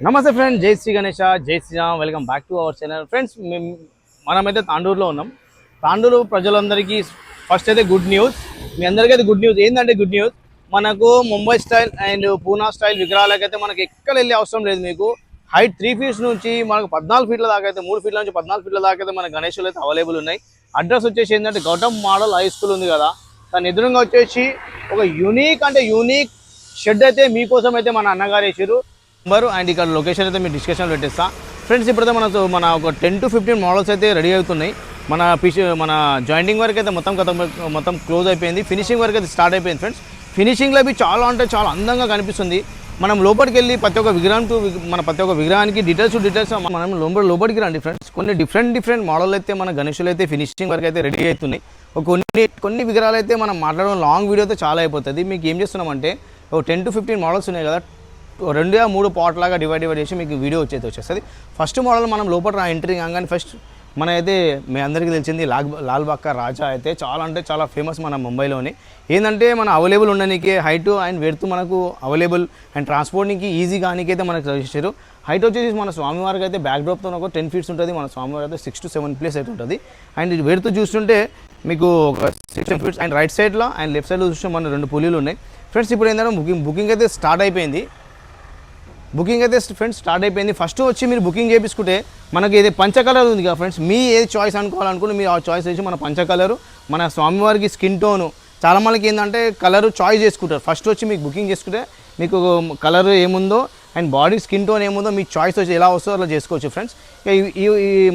నమస్తే ఫ్రెండ్స్, జై శ్రీ గణేష, జై Shri Ram. Welcome back to our channel. Friends, మనమైతే తాండూరులో ఉన్నాం. తాండూరు ప్రజలందరికీ ఫస్ట్ అయితే గుడ్ న్యూస్. మీ అందరికీ అయితే గుడ్ న్యూస్. ఏంటంటే గుడ్ న్యూస్, మనకు Mumbai style and Poona style విగ్రహాలకైతే మనకి ఎక్కడ వెళ్ళే అవసరం లేదు. మీకు హైట్ 3 ఫీట్స్ నుంచి మనకు 14 ఫీట్ల దాకా అయితే, 3 ఫీట్ల నుంచి 14 ఫీట్ల దాకా అయితే మన గణేషులు అయితే అవైలబుల్ ఉన్నాయి. అడ్రస్ వచ్చేసి ఏంటంటే గౌతమ్ మోడల్ హై స్కూల్ ఉంది కదా, దాని ఎదురుగా వచ్చేసి ఒక యూనిక్ షెడ్ అయితే మీకోసం అయితే మన అన్నగారు వేసారు. అండ్ ఇక్కడ లొకేషన్ అయితే మీరు డిస్కషన్ పెట్టేస్తా. ఫ్రెండ్స్, ఇప్పుడైతే మన ఒక 10 to 15 మోడల్స్ అయితే రెడీ అవుతున్నాయి. మన జాయింటింగ్ వర్క్ అయితే మొత్తం క్లోజ్ అయిపోయింది. ఫినిషింగ్ వర్క్ అయితే స్టార్ట్ అయిపోయింది. ఫ్రెండ్స్, ఫినిషింగ్లో అవి చాలా అంటే చాలా అందంగా కనిపిస్తుంది. మనం లోపలికి వెళ్ళి ప్రతి ఒక్క విగ్రహానికి డీటెయిల్స్ మనం లోపలికి రండి. ఫ్రెండ్స్, కొన్ని డిఫరెంట్ మోడల్ అయితే మన గణేషులు అయితే ఫినిషింగ్ వర్క్ అయితే రెడీ అవుతున్నాయి. కొన్ని విగ్రహాలు అయితే మనం మాట్లాడడం లాంగ్ వీడియో అయితే చాలా అయిపోతుంది. మీకు ఏం చేస్తున్నామంటే ఒక 10 to 15 మోడల్స్ ఉన్నాయి కదా, 2-3 పార్ట్ లాగా డివైడ్ చేసి మీకు వీడియో వచ్చేస్తుంది. ఫస్ట్ మోడల్ మనం లోపల ఎంట్రీ కాగానే ఫస్ట్ మన అయితే మీ అందరికీ తెలిసింది లాల్ బాగ్ రాజా అయితే చాలా అంటే చాలా ఫేమస్ మన ముంబైలోని. ఏంటంటే మన అవైలబుల్ ఉండడానికి హైట్ అండ్ వెడ్త్ మనకు అవైలబుల్ అండ్ ట్రాన్స్పోర్టింగ్కి ఈజీ కానీకి అయితే మనకు చేశారు. హైట్ వచ్చేసి మన స్వామివారికి అయితే బ్యాక్ డ్రాప్తో ఒక 10 ఫీట్స్ ఉంటుంది. మన స్వామివారి అయితే 6 to 7 ప్లేస్ అయితే ఉంటుంది. అండ్ ఇది వెడ్త్ చూస్తుంటే మీకు ఒక 6 ఫీట్స్ అండ్ రైట్ సైడ్లో అండ్ లెఫ్ట్ సైడ్లో చూస్తే మన 2 పులీలు ఉన్నాయి. ఫ్రెండ్స్, ఇప్పుడు ఏంటంటే బుకింగ్ అయితే స్టార్ట్ అయిపోయింది. ఫ్రెండ్స్ స్టార్ట్ అయిపోయింది. ఫస్ట్ వచ్చి మీరు బుకింగ్ చేయించుకుంటే మనకి ఏది పంచ కలర్ ఉంది కదా ఫ్రెండ్స్, మీ ఏది చాయిస్ అనుకోవాలనుకుంటే మీరు ఆ చాయిస్ వచ్చి మన పంచ కలరు, మన స్వామివారికి స్కిన్ టోను. చాలా మందికి ఏంటంటే కలరు చాయిస్ చేసుకుంటారు. ఫస్ట్ వచ్చి మీకు బుకింగ్ చేసుకుంటే మీకు కలర్ ఏముందో అండ్ బాడీ స్కిన్ టోన్ ఏముందో మీ చాయిస్ వచ్చి ఎలా వస్తుందో అలా చేసుకోవచ్చు. ఫ్రెండ్స్,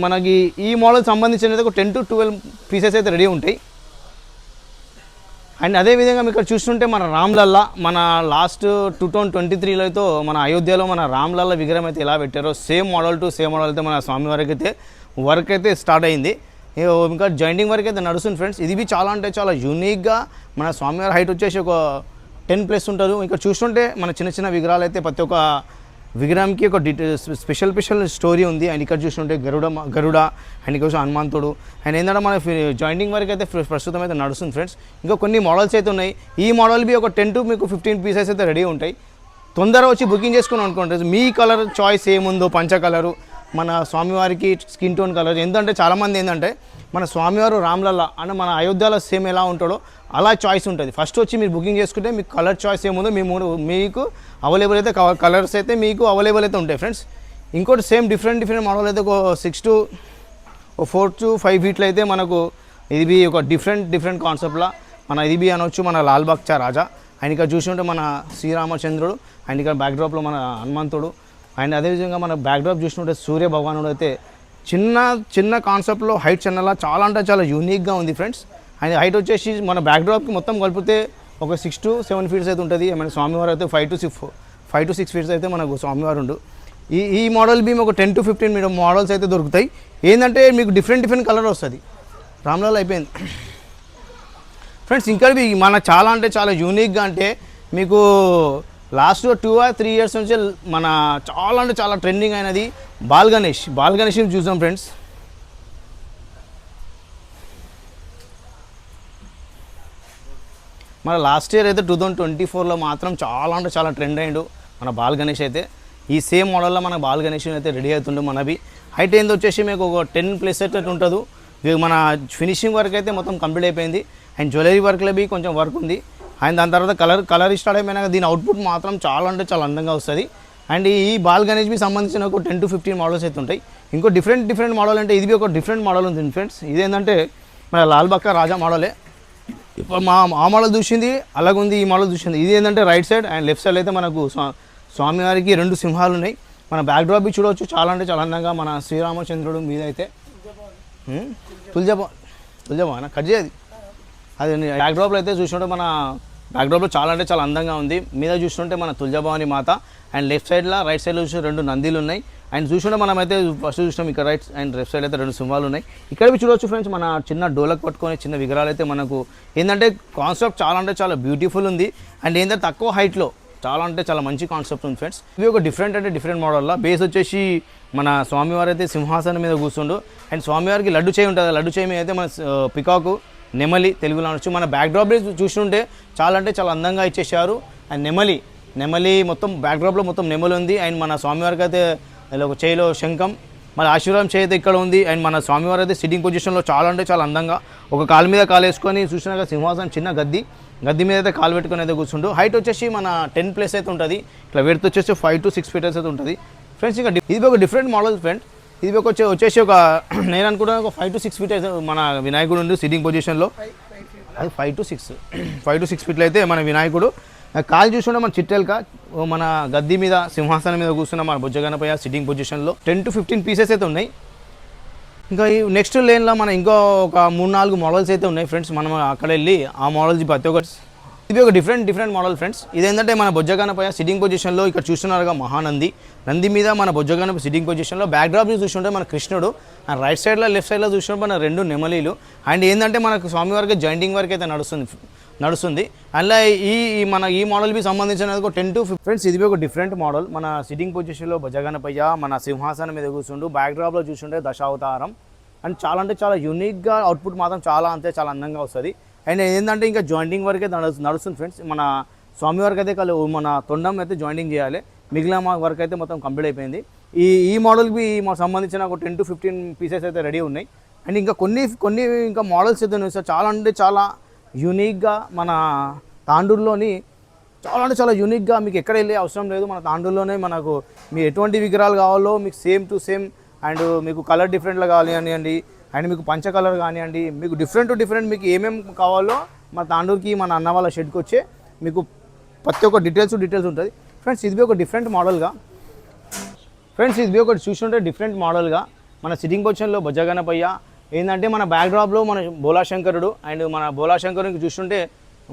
మనకి ఈ మోడల్ సంబంధించిన ఒక 10 to 12 పీసెస్ అయితే రెడీ ఉంటాయి. అండ్ అదేవిధంగా మీకు ఇక్కడ చూస్తుంటే మన రామ్లల్లా, మన లాస్ట్ 2023లో అయితే మన అయోధ్యలో మన రామ్లల్లా విగ్రహం అయితే ఎలా పెట్టారో సేమ్ మోడల్ అయితే మన స్వామివారికి అయితే వర్క్ అయితే స్టార్ట్ అయింది. ఇంకా జాయింటింగ్ వర్క్ అయితే నడుస్తుంది. ఫ్రెండ్స్, ఇది చాలా అంటే చాలా యూనిక్గా మన స్వామివారి హైట్ వచ్చేసి ఒక 10+ ఉంటారు. ఇక్కడ చూస్తుంటే మన చిన్న విగ్రహాలు అయితే ప్రతి ఒక్క విగ్రహంకి ఒక స్పెషల్ స్టోరీ ఉంది. అండ్ ఇక్కడ చూస్తుంటే గరుడ అండ్ ఇక్కడ హనుమంతుడు అండ్ ఏంటంటే మన జాయింటింగ్ వరకు అయితే ప్రస్తుతం అయితే నడుస్తుంది. ఫ్రెండ్స్, ఇంకా కొన్ని మోడల్స్ అయితే ఉన్నాయి. ఈ మోడల్ ఒక 10 to 15 పీసెస్ అయితే రెడీ ఉంటాయి. తొందరగా వచ్చి బుకింగ్ చేసుకుని అనుకుంటే మీ కలర్ చాయిస్ ఏముందో పంచ కలరు, మన స్వామివారికి స్కిన్ టోన్ కలర్. ఎందుకంటే చాలామంది ఏంటంటే మన స్వామివారు రామ్లల్లా అంటే మన అయోధ్యలో సేమ్ ఎలా ఉంటాడో అలా చాయిస్ ఉంటుంది. ఫస్ట్ వచ్చి మీరు బుకింగ్ చేసుకుంటే మీకు కలర్ చాయిస్ ఏముందో మీకు అవైలబుల్ అయితే కలర్స్ అయితే మీకు అవైలబుల్ అయితే ఉంటాయి. ఫ్రెండ్స్, ఇంకోటి సేమ్ డిఫరెంట్ మోడల్ అయితే ఒక 4 to 5 ఫీట్లు అయితే మనకు ఇది ఒక డిఫరెంట్ కాన్సెప్ట్లా మన ఇది అనొచ్చు మన లాల్ బాగ్ రాజా. అండ్ ఇక్కడ చూస్తుంటే మన శ్రీరామచంద్రుడు అండ్ ఇక్కడ బ్యాక్డ్రాప్లో మన హనుమంతుడు అండ్ అదేవిధంగా మన బ్యాక్డ్రాప్ చూస్తుంటే సూర్య భగవానుడు అయితే చిన్న కాన్సెప్ట్లో హైట్ చిన్నలా చాలా అంటే చాలా యూనిక్గా ఉంది. ఫ్రెండ్స్, అండ్ హైట్ వచ్చేసి మన బ్యాక్డ్రాప్కి మొత్తం కలిపితే ఒక 6 to 7 ఫీట్స్ అయితే ఉంటుంది. మన స్వామివారు అయితే 5 to 6 ఫీట్స్ అయితే మనకు స్వామివారు ఉండు. ఈ మోడల్ ఒక 10 to 15 మోడల్స్ అయితే దొరుకుతాయి. ఏంటంటే మీకు డిఫరెంట్ కలర్ వస్తుంది. రామ్లాల్ అయిపోయింది. ఫ్రెండ్స్, ఇంకా మన చాలా అంటే చాలా యూనిక్గా అంటే మీకు లాస్ట్ 2 or 3 ఇయర్స్ నుంచి మన చాలా అంటే చాలా ట్రెండింగ్ అయినది బాల్ గణేష్ చూసాం. ఫ్రెండ్స్, మన లాస్ట్ ఇయర్ అయితే 2024లో మాత్రం చాలా అంటే చాలా ట్రెండ్ అయ్యిండు మన బాల్ గణేష్ అయితే. ఈ సేమ్ మోడల్లో మన బాల్ గణేష్ అయితే రెడీ అవుతుండే. మనవి హైట్ ఏంది వచ్చేసి మీకు ఒక 10+ అయితే ఉంటుంది. మన ఫినిషింగ్ వర్క్ అయితే మొత్తం కంప్లీట్ అయిపోయింది. అండ్ జ్యువెలరీ వర్క్లో కొంచెం వర్క్ ఉంది. అండ్ దాని తర్వాత కలర్ స్టార్ట్ అయిపోయినాక దీని అవుట్పుట్ మాత్రం చాలా అంటే చాలా అందంగా వస్తుంది. అండ్ ఈ బాల్ గణేష్కి సంబంధించిన ఒక 10 to 15 మోడల్స్ అయితే ఉంటాయి. ఇంకో డిఫరెంట్ మోడల్ అంటే ఇది ఒక డిఫరెంట్ మోడల్ ఉంది. ఫ్రెండ్స్, ఇదేంటంటే మన లాల్ బాగ్ రాజా మోడలే. ఇప్పుడు ఆ మోడల్ చూసింది అలాగుంది, ఈ మోడల్ చూసింది. ఇది ఏంటంటే right side and left side అయితే మనకు స్వామివారికి 2 సింహాలు ఉన్నాయి. మన బ్యాక్ డ్రాప్ చూడవచ్చు, చాలా అంటే చాలా అందంగా మన శ్రీరామచంద్రుడు మీద అయితే తుల్జభవన కట్ చేయది. అది బ్యాక్ డ్రాప్లో అయితే చూస్తుంటే మన బ్యాక్ డ్రాప్లో చాలా అంటే చాలా అందంగా ఉంది. మీద చూస్తుంటే మన తుల్జభవాని మాత అండ్ లెఫ్ట్ రైట్ సైడ్లో చూస్తే 2 నందీలు ఉన్నాయి. అండ్ చూస్తుంటే మనమైతే ఫస్ట్ చూసినాం ఇక్కడ రైట్ అండ్ లెఫ్ట్ సైడ్ అయితే 2 సింహాలు ఉన్నాయి. ఇక్కడ చూడవచ్చు. ఫ్రెండ్స్, మన చిన్న డోలక్ పట్టుకొని చిన్న విగ్రహాలు అయితే మనకు ఏంటంటే కాన్సెప్ట్ చాలా అంటే చాలా బ్యూటిఫుల్ ఉంది. అండ్ ఏంటంటే తక్కువ హైట్లో చాలా అంటే చాలా మంచి కాన్సెప్ట్ ఉంది. ఫ్రెండ్స్, ఇవి ఒక డిఫరెంట్ మోడల్లో బేస్ వచ్చేసి మన స్వామివారు అయితే సింహాసనం మీద కూర్చుండు. అండ్ స్వామివారికి లడ్డు చేయి ఉంటుంది. లడ్డు చేయి మీద అయితే మన పికాకు నెమలి తెలుగులో అనొచ్చు. మన బ్యాక్ డ్రాప్ చూస్తుంటే చాలా అంటే చాలా అందంగా ఇచ్చేసారు. అండ్ నెమలి నెమలి మొత్తం బ్యాక్డ్రాప్లో మొత్తం నెమలి ఉంది. అండ్ మన స్వామివారికి అయితే ఇలా ఒక చేయిలో శంఖం, మన ఆశీర్వాదం చేయి అయితే ఇక్కడ ఉంది. అండ్ మన స్వామివారు అయితే సిట్టింగ్ పొజిషన్లో చాలా అంటే చాలా అందంగా ఒక కాలు మీద కాలు వేసుకొని చూసినాక సింహాసనం చిన్న గద్ది మీద అయితే కాలు పెట్టుకొని అయితే కూర్చుంటూ. హైట్ వచ్చేసి మన 10 ప్లస్ అయితే ఉంటుంది. ఇట్లా వెడత్ వచ్చేసి 5 to 6 ఫీటర్స్ అయితే ఉంటుంది ఫ్రెండ్స్. ఇంకా ఇది ఒక డిఫరెంట్ మోడల్ ఫ్రెండ్స్. ఇది వచ్చేసి ఒక నేను అనుకుంటున్నా ఒక 5 to 6 ఫీట్ అయితే మన వినాయకుడు ఉంది సిట్టింగ్ పొజిషన్లో. అది 5 to 6 ఫీట్లు అయితే మన వినాయకుడు. కాలు చూసుకుంటే మన చిట్టెలక మన గద్ది మీద సింహాసనం మీద కూర్చున్న మన బొజ్జగణపయ్య సిట్టింగ్ పొజిషన్లో 10 to 15 పీసెస్ అయితే ఉన్నాయి. ఇంకా ఈ నెక్స్ట్ లేన్లో మన ఇంకో ఒక 3-4 మోడల్స్ అయితే ఉన్నాయి ఫ్రెండ్స్. మనం అక్కడ వెళ్ళి ఆ మోడల్స్ ప్రతి ఒక్కటి. ఇది ఒక డిఫరెంట్ మోడల్ ఫ్రెండ్స్. ఇదేంటంటే మన బొజ్జగణపయ్య సిట్టింగ్ పొజిషన్లో ఇక్కడ చూస్తున్నారుగా నంది మీద మన బొజ్జగణప సిట్టింగ్ పొజిషన్లో. బ్యాక్డ్రాప్ చూస్తుంటే మన కృష్ణుడు, అండ్ రైట్ సైడ్లో లెఫ్ట్ సైడ్లో చూస్తుంటే మన 2 నెమలీలు. అండ్ ఏంటంటే మనకు స్వామివారికి జాయింటింగ్ వరకు అయితే నడుస్తుంది. అలా ఈ మోడల్కి సంబంధించిన 10 to 15 ఫ్రెండ్స్. ఇది ఒక డిఫరెంట్ మోడల్. మన సిట్టింగ్ పొజిషన్లో బొజ్జగణపయ్య మన సింహాసనం మీద కూర్చుంటూ బ్యాక్డ్రాప్లో చూస్తుంటే దశావతారం. అండ్ చాలా అంటే చాలా యూనిక్గా అవుట్పుట్ మాత్రం చాలా అందంగా వస్తుంది. అండ్ ఏంటంటే ఇంకా జాయింటింగ్ వరకు అయితే నడుస్తుంది ఫ్రెండ్స్. మన స్వామివారికి అయితే మన తొండం అయితే జాయింటింగ్ చేయాలి. మిగిలిన వర్క్ అయితే మొత్తం కంప్లీట్ అయిపోయింది. ఈ మోడల్కి మాకు సంబంధించిన ఒక 10 to 15 పీసెస్ అయితే రెడీ ఉన్నాయి. అండ్ ఇంకా కొన్ని ఇంకా మోడల్స్ అయితే ఉన్నాయి సార్. చాలా అంటే చాలా యూనిక్గా మన తాండూరులోని చాలా యూనిక్గా మీకు ఎక్కడ వెళ్ళే అవసరం లేదు. మన తాండూరులోనే మనకు మీ ఎటువంటి విగ్రహాలు కావాలో మీకు సేమ్ టు సేమ్. అండ్ మీకు కలర్ డిఫరెంట్లో కానివ్వండి, అండ్ మీకు పంచ కలర్ కానివ్వండి, మీకు డిఫరెంట్ మీకు ఏమేమి కావాలో మన తాండూరుకి మన అన్న వాళ్ళ షెడ్కి వచ్చే మీకు ప్రతి ఒక్క డీటెయిల్స్ ఉంటుంది ఫ్రెండ్స్. ఇది ఒక డిఫరెంట్ మోడల్గా ఫ్రెండ్స్. ఇది ఒకటి చూస్తుంటే డిఫరెంట్ మోడల్గా మన సిట్టింగ్ పొజిషన్లో బొజ్జగణపయ్య. ఏంటంటే మన బ్యాక్డ్రాప్లో మన బోలాశంకరుడు. అండ్ మన బోలాశంకరుడికి చూస్తుంటే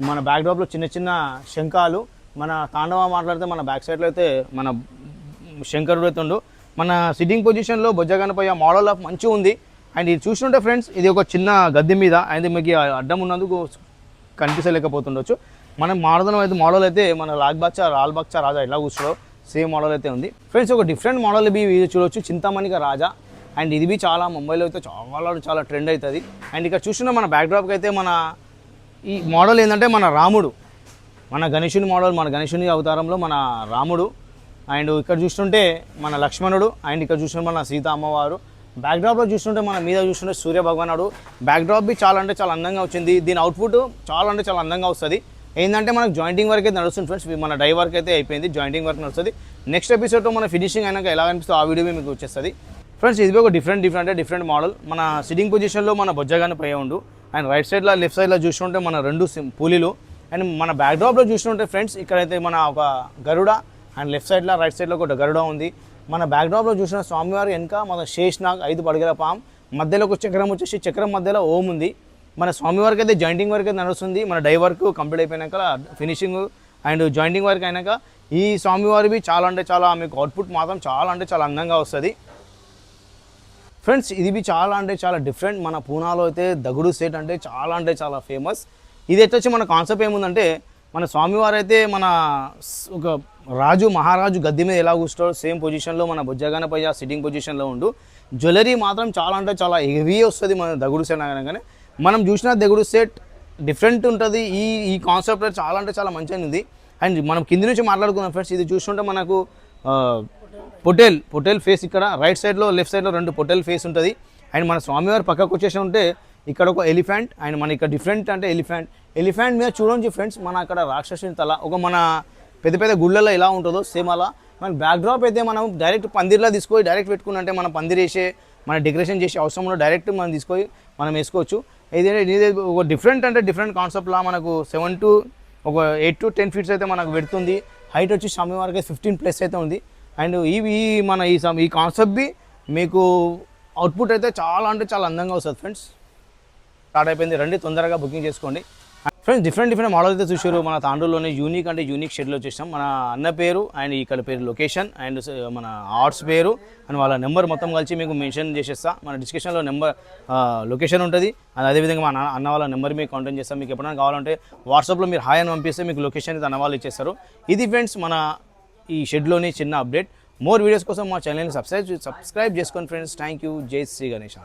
మన బ్యాక్డ్రాప్లో చిన్న శంఖాలు. మన తాండవ మాట్లాడితే మన బ్యాక్ సైడ్లో అయితే మన శంకరుడు అయితే ఉండు. మన సిట్టింగ్ పొజిషన్లో బొజ్జగణపయ్య మోడల్ ఆఫ్ మంచిగా ఉంది. అండ్ ఇది చూస్తుంటే ఫ్రెండ్స్ ఇది ఒక చిన్న గద్దె మీద అయితే మీకు అడ్డం ఉన్నందుకు కనిపించలేకపోతుండొచ్చు. మనం మోడల్ అయితే మన లాల్ బాక్షా రాజా ఎలా కూర్చోడో సేమ్ మోడల్ అయితే ఉంది ఫ్రెండ్స్. ఒక డిఫరెంట్ మోడల్ ఇది చూడొచ్చు, చింతామణిక రాజా. అండ్ ఇది చాలా ముంబైలో అయితే చాలా ట్రెండ్ అవుతుంది. అండ్ ఇక్కడ చూస్తున్న మన బ్యాక్డ్రాప్కి అయితే మన ఈ మోడల్ ఏంటంటే మన రాముడు, మన గణేశుని మోడల్, మన గణేశుని అవతారంలో మన రాముడు. అండ్ ఇక్కడ చూస్తుంటే మన లక్ష్మణుడు. అండ్ ఇక్కడ చూస్తుంటే మన సీత అమ్మవారు. బ్యాక్డ్రాప్లో చూస్తుంటే మన మీద చూస్తుంటే సూర్య భగవానుడు. బ్యాక్డ్రాప్ చాలా అందంగా వచ్చింది. దీని అవుట్పుట్ చాలా అందంగా వస్తుంది. ఏంటంటే మనకు జాయింటింగ్ వర్క్ అయితే నడుస్తుంది ఫ్రెండ్స్. మన డై వర్క్ అయితే అయిపోయింది, జాయింటింగ్ వర్క్ నడుస్తుంది. నెక్స్ట్ ఎపిసోడ్లో మన ఫినిషింగ్ అయినాక ఎలా అనిపిస్తుందో ఆ వీడియో మీకు వచ్చేస్తుంది ఫ్రెండ్స్. ఇది ఒక డిఫరెంట్ మోడల్. మన సిట్టింగ్ పొజిషన్లో మన బొజ్జగణపయ్య ఉండు. అండ్ రైట్ సైడ్లో లెఫ్ట్ సైడ్లో చూస్తుంటే మన 2 పూలీలు. అండ్ మన బ్యాక్డ్రాప్లో చూస్తుంటే ఫ్రెండ్స్ ఇక్కడైతే మన ఒక గరుడ. అండ్ లెఫ్ట్ సైడ్లో రైట్ సైడ్లో ఒక గరుడ ఉంది. మన బ్యాక్డ్రాప్లో చూసిన స్వామివారు వెనక మన శేష్నాగ్ 5 పడగల పాము, మధ్యలో ఒక చక్రం వచ్చేసి చక్రం మధ్యలో ఓం ఉంది. మన స్వామివారికి అయితే జాయింటింగ్ వర్క్ అయితే నడుస్తుంది. మన డై వర్క్ కంప్లీట్ అయిపోయినాక ఫినిషింగ్ అండ్ జాయింటింగ్ వర్క్ అయినాక ఈ స్వామివారివి చాలా మీకు అవుట్పుట్ మాత్రం చాలా అందంగా వస్తుంది ఫ్రెండ్స్. ఇది చాలా డిఫరెంట్. మన పూనాలో అయితే దగుడు సెట్ అంటే చాలా ఫేమస్. ఇది వచ్చి మన కాన్సెప్ట్ ఏముందంటే మన స్వామివారు అయితే మన ఒక మహారాజు గద్దె మీద ఎలా కూర్చోడు సేమ్ పొజిషన్లో మన బొజ్జగణపయ్య సిట్టింగ్ పొజిషన్లో ఉండు. జ్యువెలరీ మాత్రం చాలా హెవీ వస్తుంది మన దగుడు సెట్ అనగానే. మనం చూసిన దగుడు సెట్ డిఫరెంట్ ఉంటుంది. ఈ కాన్సెప్ట్ చాలా మంచిగా ఉంది. అండ్ మనం కింది నుంచి మాట్లాడుకున్నాం ఫ్రెండ్స్. ఇది చూస్తుంటే మనకు పొటేల్ ఫేస్ ఇక్కడ రైట్ సైడ్లో లెఫ్ట్ సైడ్లో 2 పొటేల్ ఫేస్ ఉంటుంది. అండ్ మన స్వామివారి పక్కకు వచ్చేసి ఉంటే ఇక్కడ ఒక ఎలిఫెంట్. అండ్ మన ఇక్కడ డిఫరెంట్ అంటే ఎలిఫెంట్ మీద చూడండి ఫ్రెండ్స్ మన అక్కడ రాక్షసుని తల ఒక మన పెద్ద గుళ్ళల్లో ఎలా ఉంటుందో సేమ్ అలా. మన బ్యాక్డ్రాప్ అయితే మనం డైరెక్ట్ పందిర్లా తీసుకొని డైరెక్ట్ పెట్టుకున్నట్టే మన పందిర్ వేసే మన డెకరేషన్ చేసే అవసరం ఉన్న డైరెక్ట్ మనం తీసుకొని మనం వేసుకోవచ్చు. ఇది ఒక డిఫరెంట్ కాన్సెప్ట్లా మనకు 8 to 10 ఫీట్స్ అయితే మనకు పెడుతుంది. హైట్ వచ్చి స్వామివారికి 15 ప్లస్ అయితే ఉంది. అండ్ ఈ కాన్సెప్ట్ మీకు అవుట్పుట్ అయితే చాలా అందంగా వస్తుంది ఫ్రెండ్స్. స్టార్ట్ అయిపోయింది, రండి తొందరగా బుకింగ్ చేసుకోండి ఫ్రెండ్స్. డిఫరెంట్ మోడల్ అయితే చూసారు. మన తాండూరులోనే యూనిక్ షెడ్లో వచ్చేసాం. మన అన్న పేరు అండ్ ఇక్కడ పేరు లొకేషన్ అండ్ మన ఆర్ట్స్ పేరు అండ్ వాళ్ళ నెంబర్ మొత్తం కలిసి మీకు మెన్షన్ చేసేస్తా. మన డిస్క్రిప్షన్లో లొకేషన్ ఉంటుంది. అదేవిధంగా మన అన్న వాళ్ళ నెంబర్ మీకు కాంటాక్ట్ చేస్తాం. మీకు ఎప్పుడైనా కావాలంటే వాట్సాప్లో మీరు హాయ్ అని పంపిస్తే మీకు లొకేషన్ అయితే అన్న వాళ్ళు ఇచ్చేస్తారు. ఇది ఫ్రెండ్స్ మన ఈ షెడ్లోని చిన్న అప్డేట్. మోర్ వీడియోస్ కోసం మా ఛానల్ని సబ్స్క్రైబ్ చేసుకోండి ఫ్రెండ్స్. Thank you. జై శ్రీ గణేష్.